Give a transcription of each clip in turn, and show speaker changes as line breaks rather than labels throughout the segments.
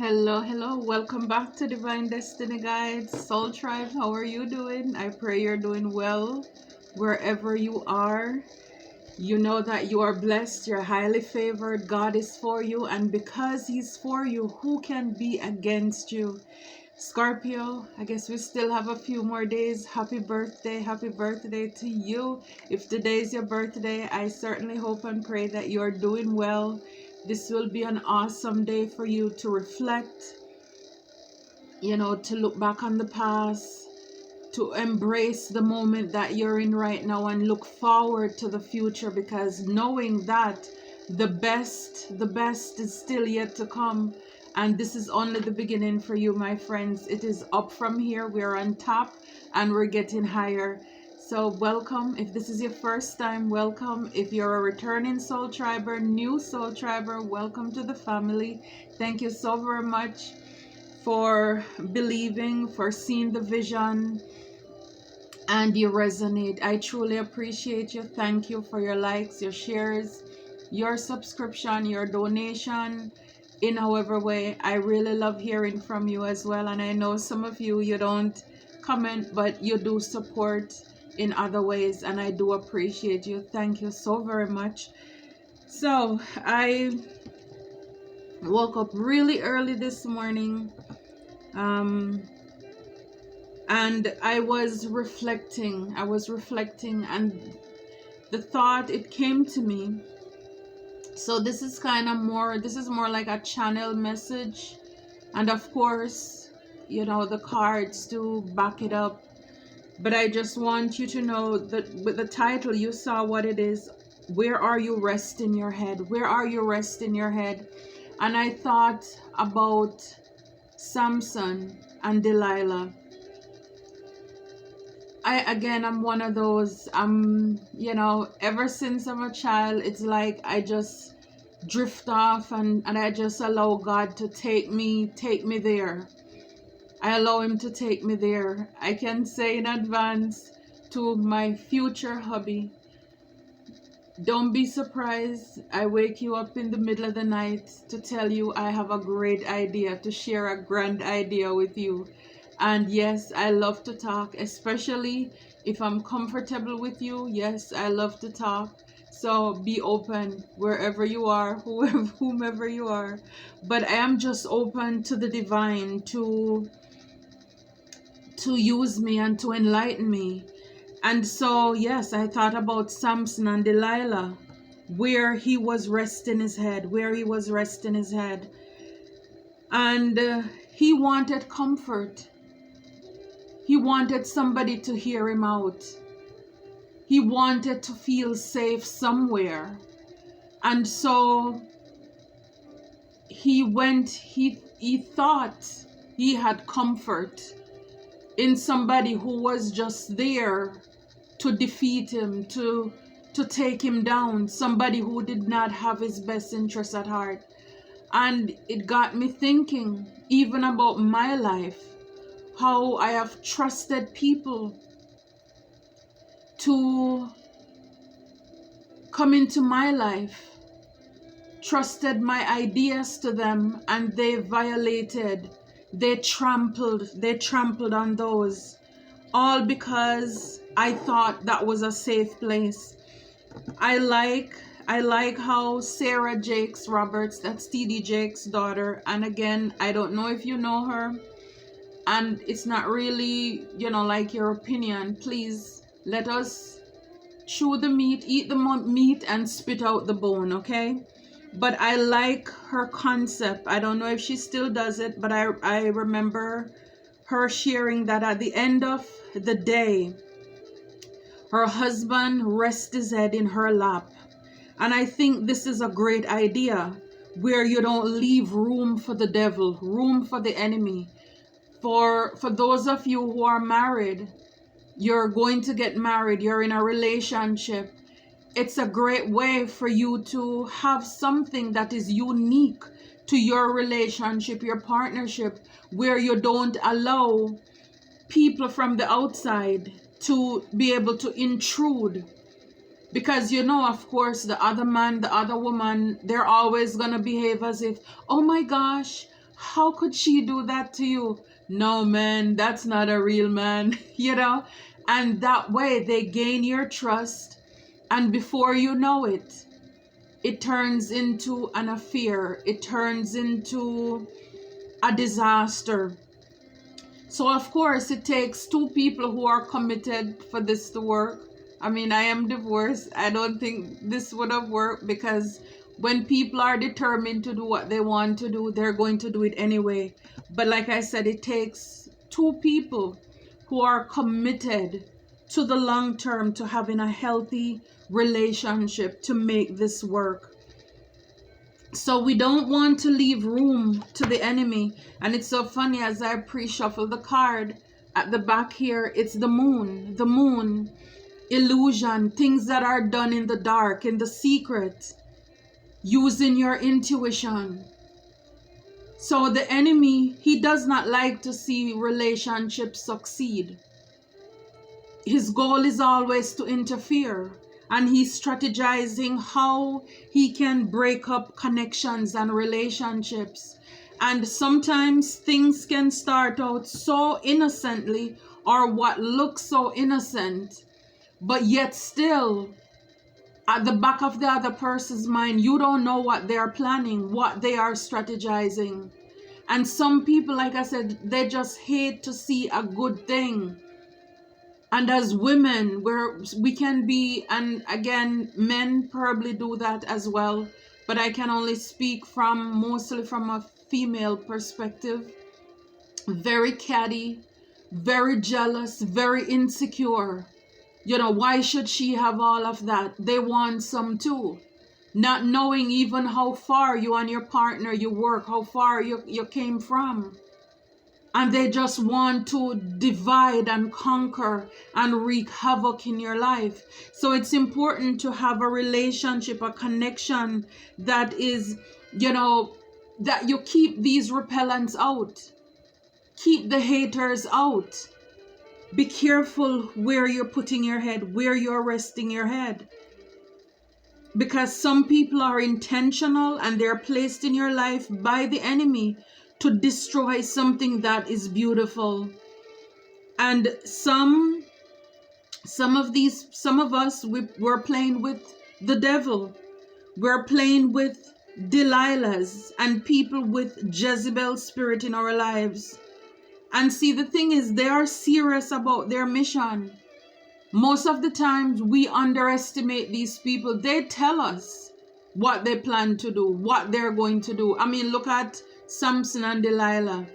Hello. Welcome back to Divine Destiny Guides. Soul Tribe, how are you doing? I pray you're doing well wherever you are. You know that you are blessed, you're highly favored. God is for you, and because He's for you, who can be against you? Scorpio, I guess we still have a few more days. Happy birthday to you. If today is your birthday, I certainly hope and pray that you're doing well. This will be an awesome day for you to reflect, to look back on the past, to embrace the moment that you're in right now and look forward to the future, because knowing that the best is still yet to come, and this is only the beginning for you, my friends. It is up from here. We're on top and we're getting higher. So welcome. If this is your first time, welcome. If you're a returning soul triber, new soul triber, welcome to the family. Thank you so very much for believing, for seeing the vision, and you resonate. I truly appreciate you. Thank you for your likes, your shares, your subscription, your donation, in however way. I really love hearing from you as well. And I know some of you don't comment, but you do support in other ways, and I do appreciate you. Thank you so very much. So I woke up really early this morning, and I was reflecting, and the thought, it came to me. So this is more like a channel message, and of course, the cards to back it up. But I just want you to know that with the title, you saw what it is. Where are you resting your head? Where are you resting your head? And I thought about Samson and Delilah. I'm one of those, ever since I'm a child, it's like I just drift off, and I just allow God to take me there. I allow Him to take me there. I can say in advance to my future hubby, don't be surprised I wake you up in the middle of the night to tell you I have a great idea, to share a grand idea with you. And yes, I love to talk, especially if I'm comfortable with you. Yes, I love to talk. So be open wherever you are, whomever you are. But I am just open to the divine to use me and to enlighten me. And so, yes, I thought about Samson and Delilah, where he was resting his head, And he wanted comfort. He wanted somebody to hear him out. He wanted to feel safe somewhere. And so he thought he had comfort in somebody who was just there to defeat him, to take him down, somebody who did not have his best interests at heart. And it got me thinking even about my life, how I have trusted people to come into my life, trusted my ideas to them, and they violated, they trampled on those, all because I thought that was a safe place. I like how Sarah Jakes Roberts, that's TD Jakes' daughter, and again, I don't know if you know her, and it's not really, like your opinion. Please let us chew the meat, eat the meat, and spit out the bone, okay? But I like her concept. I don't know if she still does it, but I remember her sharing that at the end of the day, her husband rests his head in her lap. And I think this is a great idea, where you don't leave room for the devil, room for the enemy. For those of you who are married, you're going to get married, you're in a relationship, it's a great way for you to have something that is unique to your relationship, your partnership, where you don't allow people from the outside to be able to intrude. Because of course, the other man, the other woman, they're always going to behave as if, oh my gosh, How could she do that to you? No, man, that's not a real man, you know? And that way they gain your trust. And before you know it, it turns into an affair. It turns into a disaster. So, of course, it takes two people who are committed for this to work. I mean, I am divorced. I don't think this would have worked, because when people are determined to do what they want to do, they're going to do it anyway. But like I said, it takes two people who are committed to the long term, to having a healthy relationship, to make this work. So we don't want to leave room to the enemy. And it's so funny, as I pre-shuffle the card, at the back here, it's the moon. The moon, illusion, things that are done in the dark, in the secret, using your intuition. So the enemy, he does not like to see relationships succeed. His goal is always to interfere. And he's strategizing how he can break up connections and relationships. And sometimes things can start out so innocently, or what looks so innocent, but yet still at the back of the other person's mind, you don't know what they're planning, what they are strategizing. And some people, like I said, they just hate to see a good thing. And as women, we can be, and again, men probably do that as well, but I can only speak mostly from a female perspective. Very catty, very jealous, very insecure. You know, why should she have all of that? They want some too. Not knowing even how far you and your partner, you work, how far you came from. And they just want to divide and conquer and wreak havoc in your life. So it's important to have a relationship, a connection that is, that you keep these repellents out. Keep the haters out. Be careful where you're putting your head, where you're resting your head. Because some people are intentional and they're placed in your life by the enemy to destroy something that is beautiful. And some of us, we're playing with the devil. We're playing with Delilahs and people with Jezebel spirit in our lives. And see, the thing is, they are serious about their mission. Most of the times we underestimate these people. They tell us what they plan to do, what they're going to do. I mean, look at Samson and Delilah.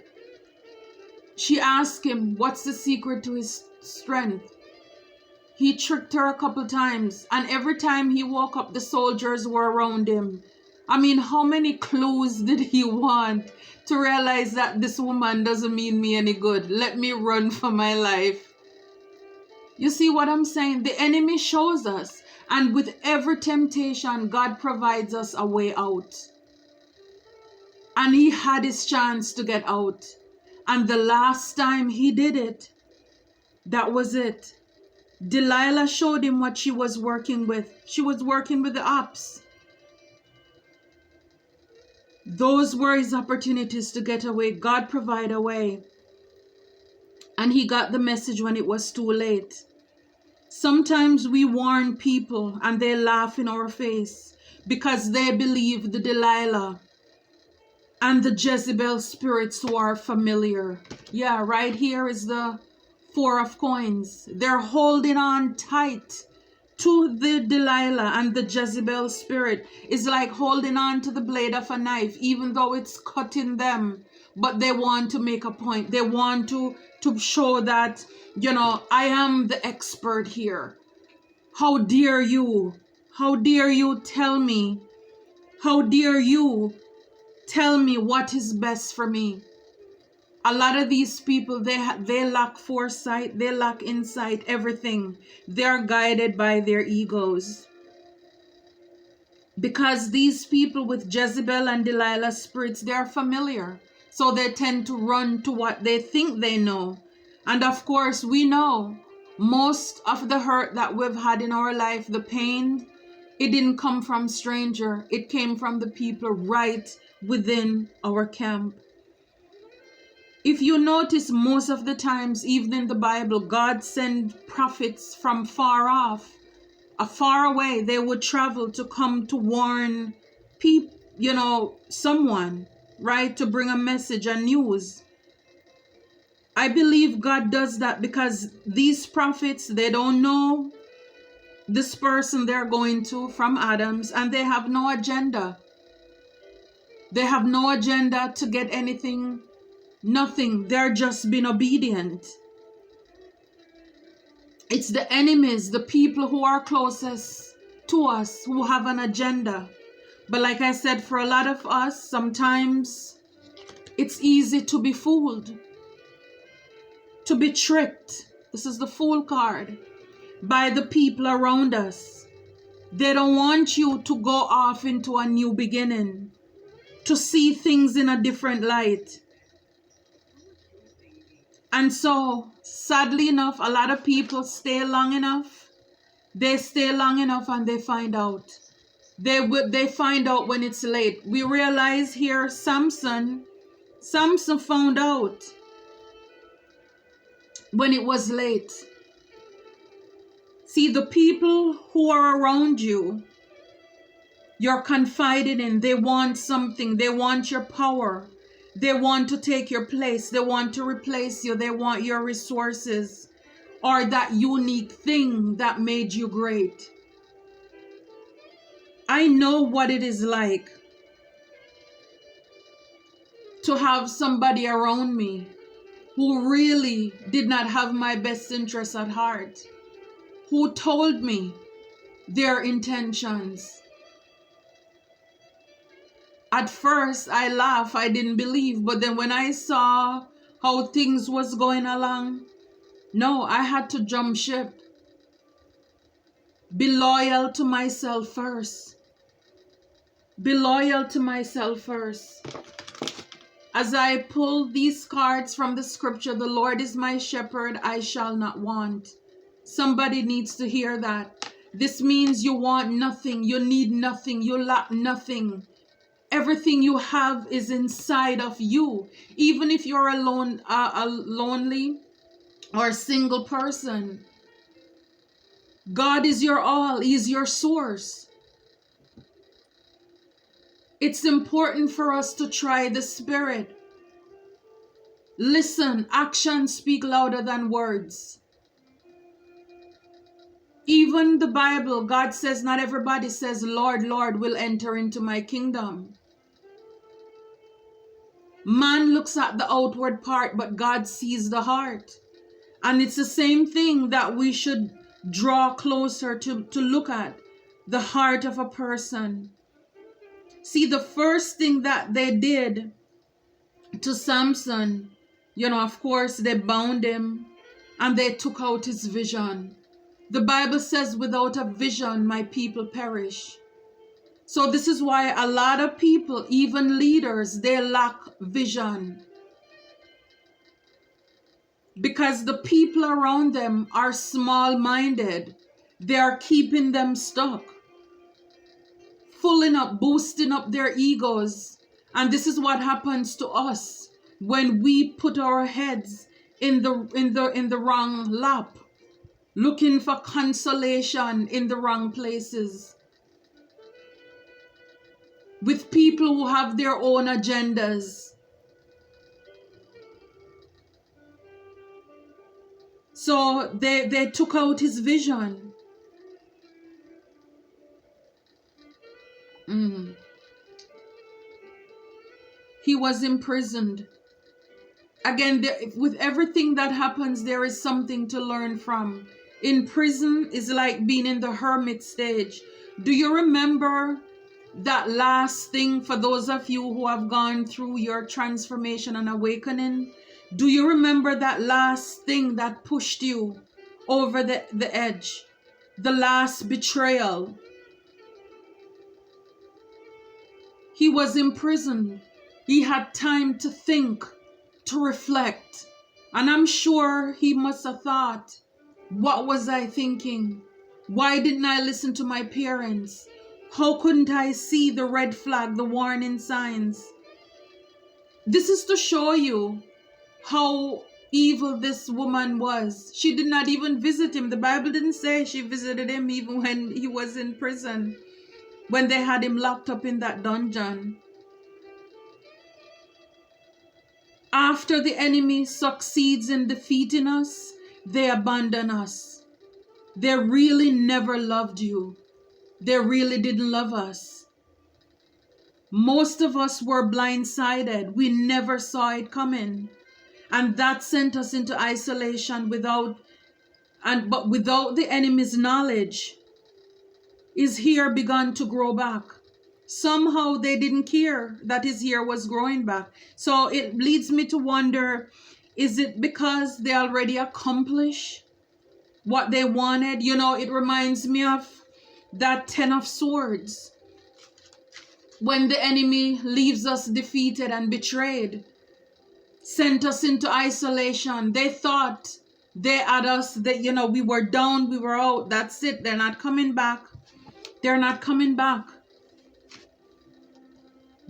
She asked him, what's the secret to his strength? He tricked her a couple times, and every time he woke up, the soldiers were around him. I mean, how many clues did he want to realize that this woman doesn't mean me any good? Let me run for my life. You see what I'm saying? The enemy shows us, and with every temptation, God provides us a way out. And he had his chance to get out. And the last time he did it, that was it. Delilah showed him what she was working with. She was working with the ops. Those were his opportunities to get away. God provided a way. And he got the message when it was too late. Sometimes we warn people and they laugh in our face because they believe the Delilah and the Jezebel spirits who are familiar. Yeah, right here is the Four of Coins. They're holding on tight to the Delilah and the Jezebel spirit. It's like holding on to the blade of a knife, even though it's cutting them. But they want to make a point. They want to show that, I am the expert here. How dare you? How dare you tell me? How dare you tell me what is best for me? A lot of these people, they lack foresight, they lack insight, everything. They're guided by their egos. Because these people with Jezebel and Delilah spirits, they're familiar. So they tend to run to what they think they know. And of course, we know most of the hurt that we've had in our life, the pain, it didn't come from stranger. It came from the people right within our camp. If you notice, most of the times, even in the Bible, God sent prophets from far off, far away. They would travel to come to warn people, someone, right? To bring a message and news. I believe God does that because these prophets, they don't know this person they're going to from Adam's, and they have no agenda. They have no agenda to get anything, nothing. They're just being obedient. It's the enemies, the people who are closest to us, who have an agenda. But like I said, for a lot of us, sometimes it's easy to be fooled, to be tricked. This is the Fool card. By the people around us. They don't want you to go off into a new beginning, to see things in a different light. And so, sadly enough, a lot of people stay long enough. They stay long enough and they find out. They find out when it's late. We realize here Samson found out when it was late. See, the people who are around you, you're confided in, they want something. They want your power. They want to take your place. They want to replace you. They want your resources or that unique thing that made you great. I know what it is like to have somebody around me who really did not have my best interests at heart, who told me their intentions. At first, I laughed, I didn't believe, but then when I saw how things was going along, no, I had to jump ship. Be loyal to myself first. Be loyal to myself first. As I pull these cards from the scripture, the Lord is my shepherd, I shall not want. Somebody needs to hear that. This means you want nothing, you need nothing, you lack nothing. Everything you have is inside of you. Even if you're alone, a lonely or single person, God is your all. He is your source. It's important for us to try the Spirit. Listen, actions speak louder than words. Even the Bible, God says, not everybody says, Lord, Lord, will enter into my kingdom. Man looks at the outward part, but God sees the heart. And it's the same thing that we should draw closer to look at, the heart of a person. See, the first thing that they did to Samson, of course, they bound him and they took out his vision. The Bible says, without a vision, my people perish. So this is why a lot of people, even leaders, they lack vision. Because the people around them are small-minded. They are keeping them stuck, filling up, boosting up their egos. And this is what happens to us when we put our heads in the wrong lap, looking for consolation in the wrong places, with people who have their own agendas. So they took out his vision. He was imprisoned. Again, with everything that happens, there is something to learn from. In prison is like being in the hermit stage. Do you remember that last thing, for those of you who have gone through your transformation and awakening? Do you remember that last thing that pushed you over the edge? The last betrayal. He was imprisoned. He had time to think, to reflect. And I'm sure he must have thought, what was I thinking? Why didn't I listen to my parents? How couldn't I see the red flag, the warning signs? This is to show you how evil this woman was. She did not even visit him. The Bible didn't say she visited him even when he was in prison, when they had him locked up in that dungeon. After the enemy succeeds in defeating us, they abandon us. They really never loved you. They really didn't love us. Most of us were blindsided. We never saw it coming. And that sent us into isolation but without the enemy's knowledge, his hair began to grow back. Somehow they didn't care that his hair was growing back. So it leads me to wonder, is it because they already accomplished what they wanted? You know, it reminds me of that 10 of Swords. When the enemy leaves us defeated and betrayed, sent us into isolation. They thought they had us, that, you know, we were down, we were out. That's it. They're not coming back. They're not coming back.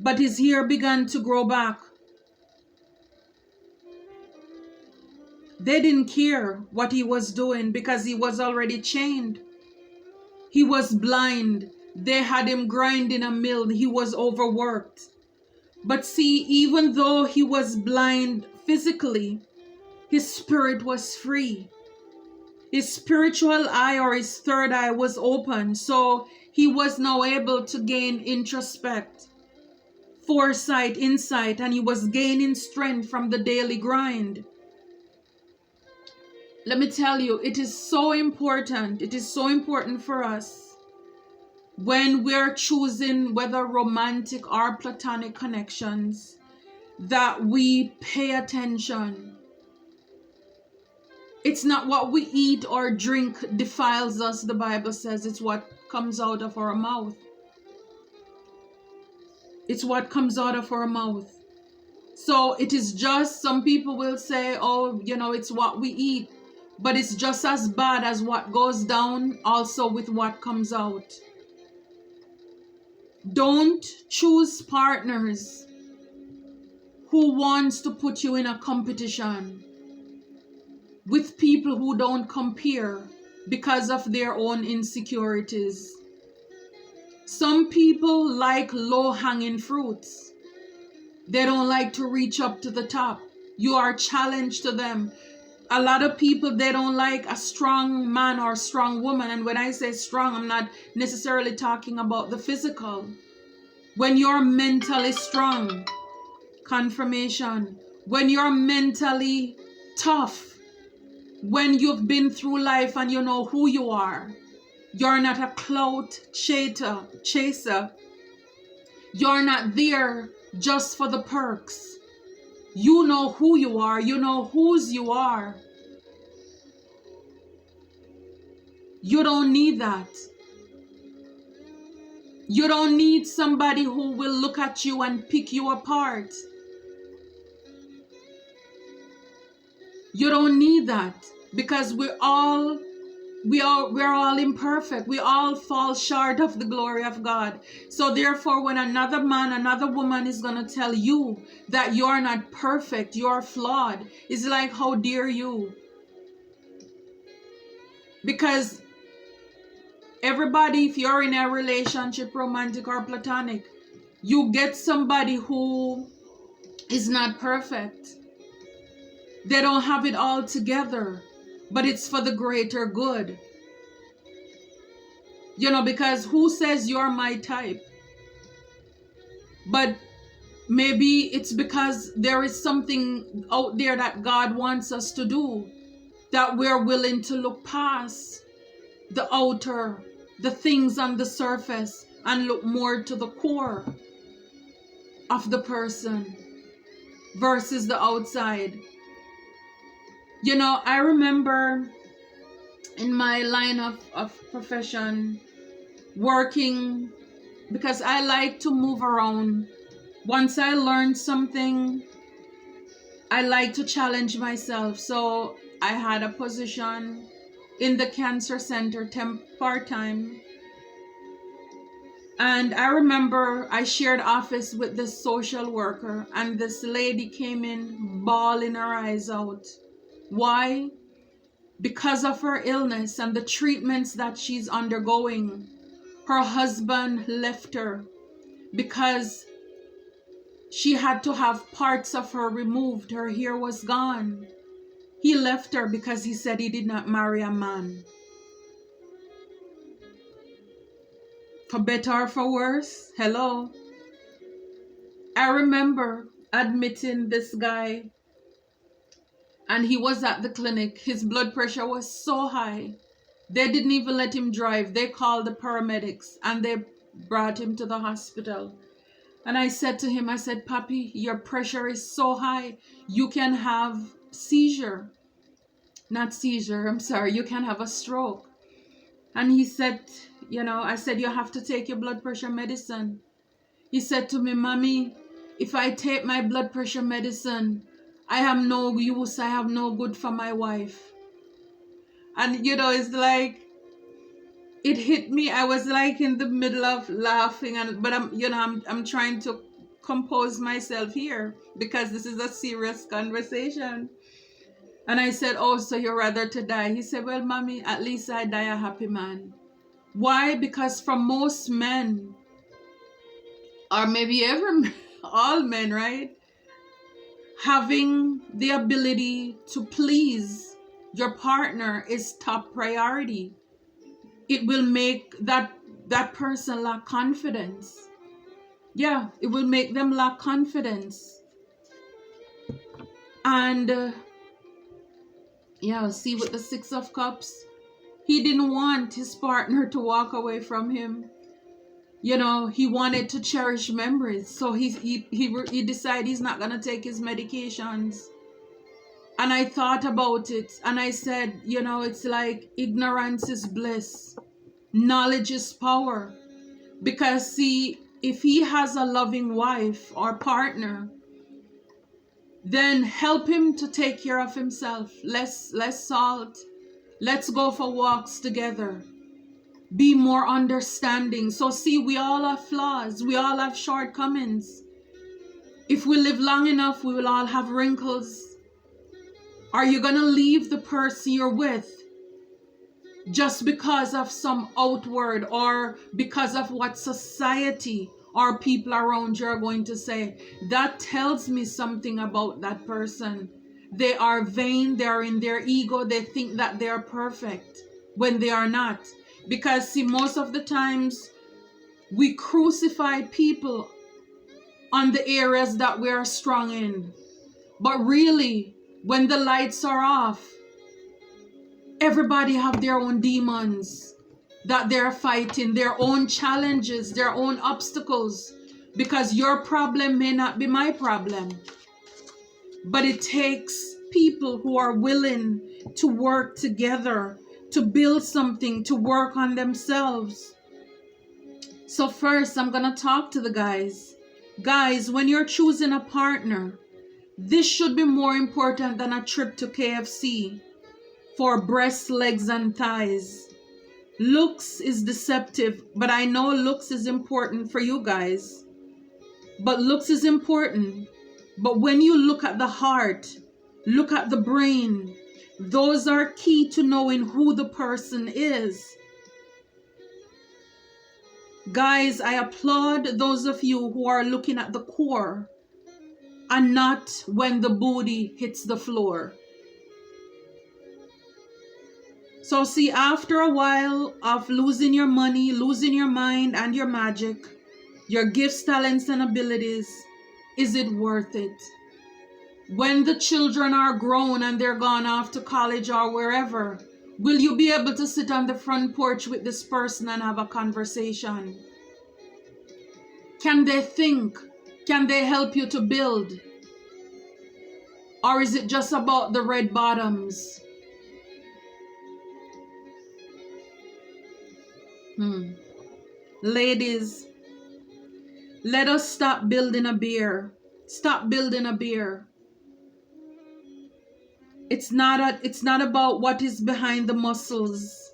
But his hair began to grow back. They didn't care what he was doing because he was already chained. He was blind. They had him grinding a mill. He was overworked. But see, even though he was blind physically, his spirit was free. His spiritual eye, or his third eye, was open. So he was now able to gain introspect, foresight, insight, and he was gaining strength from the daily grind. Let me tell you, it is so important. It is so important for us when we're choosing whether romantic or platonic connections that we pay attention. It's not what we eat or drink defiles us, the Bible says. It's what comes out of our mouth. It's what comes out of our mouth. So it is just, some people will say, oh, you know, it's what we eat. But it's just as bad as what goes down also with what comes out. Don't choose partners who wants to put you in a competition with people who don't compare because of their own insecurities. Some people like low-hanging fruits. They don't like to reach up to the top. You are challenged to them. A lot of people, they don't like a strong man or a strong woman. And when I say strong, I'm not necessarily talking about the physical. When you're mentally strong, confirmation. When you're mentally tough, when you've been through life and you know who you are, you're not a clout chaser. You're not there just for the perks. You know who you are. You know whose you are. You don't need that. You don't need somebody who will look at you and pick you apart. You don't need that, because we're all imperfect. We all fall short of the glory of God. So therefore, when another man, another woman is going to tell you that you're not perfect, you're flawed, it's like, how dare you? Because everybody, if you're in a relationship, romantic or platonic, you get somebody who is not perfect. They don't have it all together, but it's for the greater good. You know, because who says you're my type? But maybe it's because there is something out there that God wants us to do, that we're willing to look past the outer, the things on the surface, and look more to the core of the person versus the outside. You know, I remember in my line of profession, working, because I like to move around. Once I learn something, I like to challenge myself. So I had a position in the cancer center, part-time. And I remember I shared office with this social worker, and this lady came in bawling her eyes out. Why? Because of her illness and the treatments that she's undergoing. Her husband left her because she had to have parts of her removed. Her hair was gone. He left her because he said he did not marry a man. For better or for worse, hello. I remember admitting this guy, and he was at the clinic. His blood pressure was so high. They didn't even let him drive. They called the paramedics and they brought him to the hospital. And I said to him, I said, Papi, your pressure is so high. You can have seizure. Not seizure, I'm sorry. You can have a stroke. And he said, I said, you have to take your blood pressure medicine. He said to me, Mommy, if I take my blood pressure medicine, I have no use. I have no good for my wife. And, it's like, it hit me. I was like in the middle of laughing, but I'm trying to compose myself here because this is a serious conversation. And I said, oh, so you're rather to die? He said, well, Mommy, at least I die a happy man. Why? Because for most men, or maybe all men, right? Having the ability to please your partner is top priority. It will make that person lack confidence. Yeah, it will make them lack confidence. And see, with the Six of Cups, he didn't want his partner to walk away from him. He wanted to cherish memories. So he decided he's not going to take his medications. And I thought about it and I said, it's like ignorance is bliss. Knowledge is power. Because see, if he has a loving wife or partner, then help him to take care of himself. Less salt. Let's go for walks together. Be more understanding. So see, we all have flaws. We all have shortcomings. If we live long enough, we will all have wrinkles. Are you going to leave the person you're with just because of some outward or because of what society or people around you are going to say? That tells me something about that person. They are vain. They are in their ego. They think that they are perfect when they are not. Because see, most of the times we crucify people on the areas that we are strong in. But really, when the lights are off, everybody have their own demons that they're fighting, their own challenges, their own obstacles. Because your problem may not be my problem. But it takes people who are willing to work together, to build something, to work on themselves. So first, I'm going to talk to the guys. Guys, when you're choosing a partner, this should be more important than a trip to KFC for breasts, legs, and thighs. Looks is deceptive, but I know looks is important for you guys. But looks is important. But when you look at the heart, look at the brain, those are key to knowing who the person is. Guys, I applaud those of you who are looking at the core and not when the booty hits the floor. So see, after a while of losing your money, losing your mind and your magic, your gifts, talents, and abilities, is it worth it? When the children are grown and they're gone off to college or wherever, will you be able to sit on the front porch with this person and have a conversation? Can they think? Can they help you to build? Or is it just about the red bottoms? Ladies, let us stop building a bear. Stop building a bear. It's not about what is behind the muscles.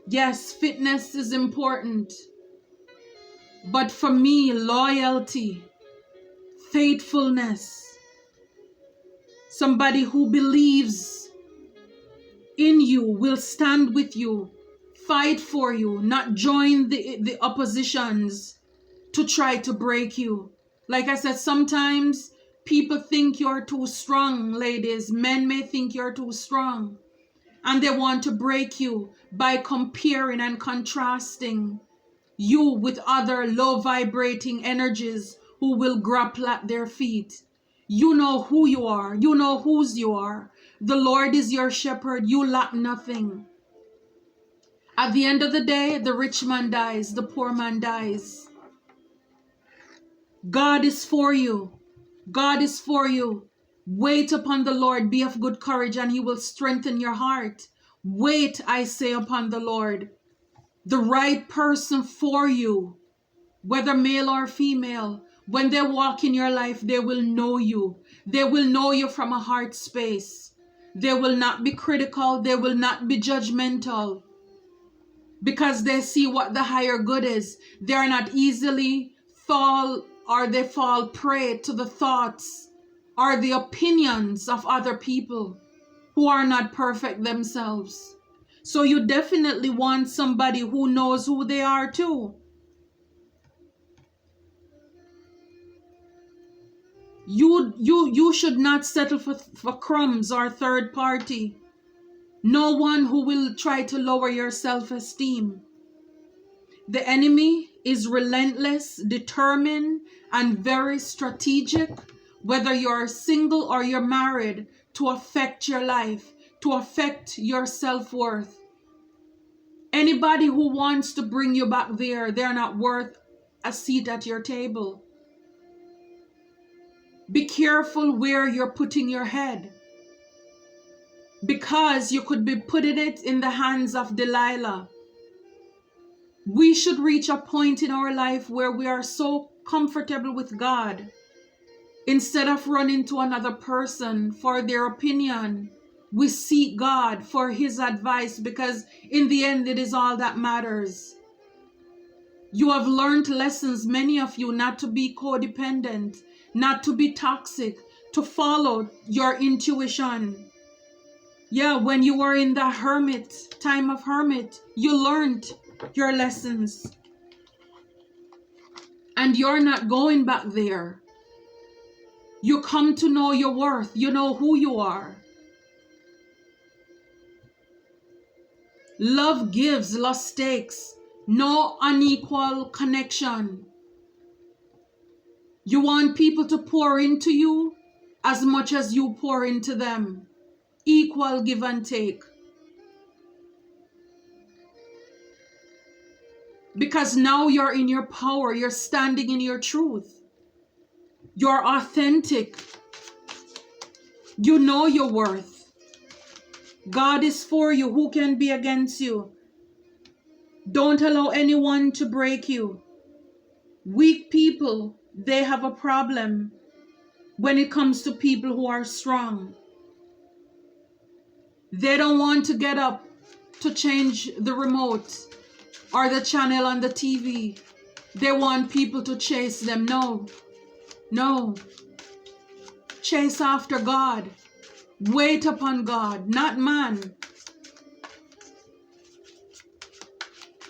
Yes, fitness is important. But for me, loyalty, faithfulness, somebody who believes in you, will stand with you, fight for you, not join the oppositions to try to break you. Like I said, sometimes people think you're too strong, ladies. Men may think you're too strong, and they want to break you by comparing and contrasting you with other low vibrating energies who will grapple at their feet. You know who you are. You know whose you are. The Lord is your shepherd. You lack nothing. At the end of the day, the rich man dies, the poor man dies. God is for you. God is for you. Wait upon the Lord. Be of good courage, and he will strengthen your heart. Wait, I say, upon the Lord. The right person for you, whether male or female, when they walk in your life, they will know you. They will know you from a heart space. They will not be critical. They will not be judgmental, because they see what the higher good is. They are not easily fall prey to the thoughts or the opinions of other people who are not perfect themselves. So you definitely want somebody who knows who they are too. You should not settle for crumbs or third party. No one who will try to lower your self-esteem. The enemy is relentless, determined, and very strategic, whether you're single or you're married, to affect your life, to affect your self-worth. Anybody who wants to bring you back there, they're not worth a seat at your table. Be careful where you're putting your head, because you could be putting it in the hands of Delilah. We should reach a point in our life where we are so comfortable with God, instead of running to another person for their opinion, we seek God for his advice, because in the end, it is all that matters. You have learned lessons, many of you, not to be codependent, not to be toxic, to follow your intuition. Yeah, when you were in the time of hermit, you learned your lessons. And you're not going back there. You come to know your worth. You know who you are. Love gives, lust takes. No unequal connection. You want people to pour into you as much as you pour into them. Equal give and take. Because now you're in your power. You're standing in your truth. You're authentic. You know your worth. God is for you. Who can be against you? Don't allow anyone to break you. Weak people, they have a problem when it comes to people who are strong. They don't want to get up to change the remote or the channel on the TV. They want people to chase them. No. No. Chase after God. Wait upon God, not man.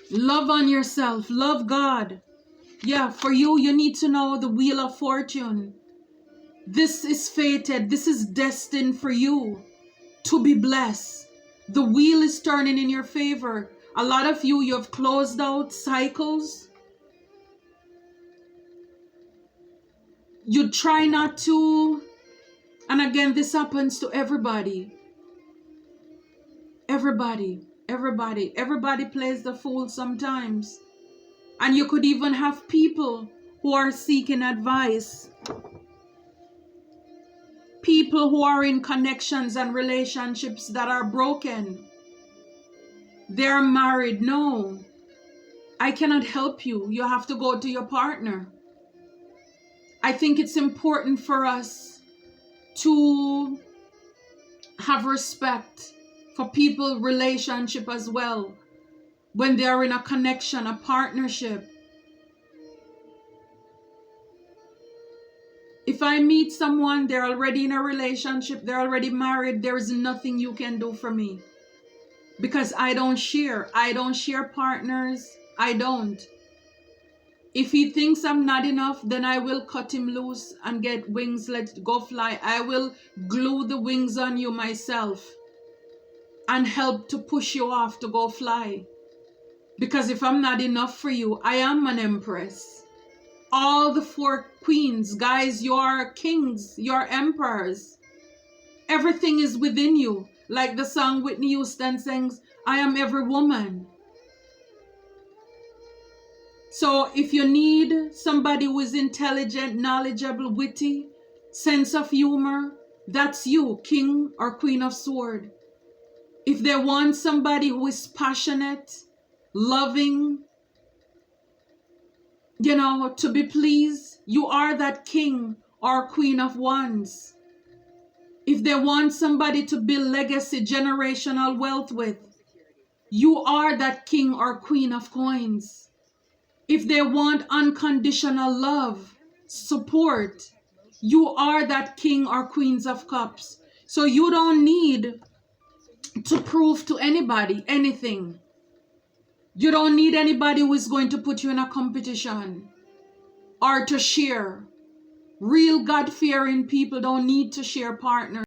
Love on yourself. Love God. Yeah, for you, you need to know the wheel of fortune. This is fated. This is destined for you to be blessed. The wheel is turning in your favor. A lot of you have closed out cycles. You try not to. And again, this happens to everybody. Everybody plays the fool sometimes. And you could even have people who are seeking advice. People who are in connections and relationships that are broken. They're married. No, I cannot help you. You have to go to your partner. I think it's important for us to have respect for people's relationship as well. When they are in a connection, a partnership, If I meet someone, they're already in a relationship, they're already married, there is nothing you can do for me. Because I don't share. I don't share partners. I don't. If he thinks I'm not enough, then I will cut him loose and get wings, let go fly. I will glue the wings on you myself and help to push you off to go fly. Because if I'm not enough for you, I am an empress. All the 4 queens, guys, you're kings, you're emperors. Everything is within you. Like the song Whitney Houston sings, I am every woman. So if you need somebody who is intelligent, knowledgeable, witty, sense of humor, that's you, king or queen of sword. If they want somebody who is passionate, loving, to be pleased, you are that king or queen of wands. If they want somebody to build legacy, generational wealth with, you are that king or queen of coins. If they want unconditional love, support, you are that king or queens of cups. So you don't need to prove to anybody anything. You don't need anybody who is going to put you in a competition or to share. Real God-fearing people don't need to share partners.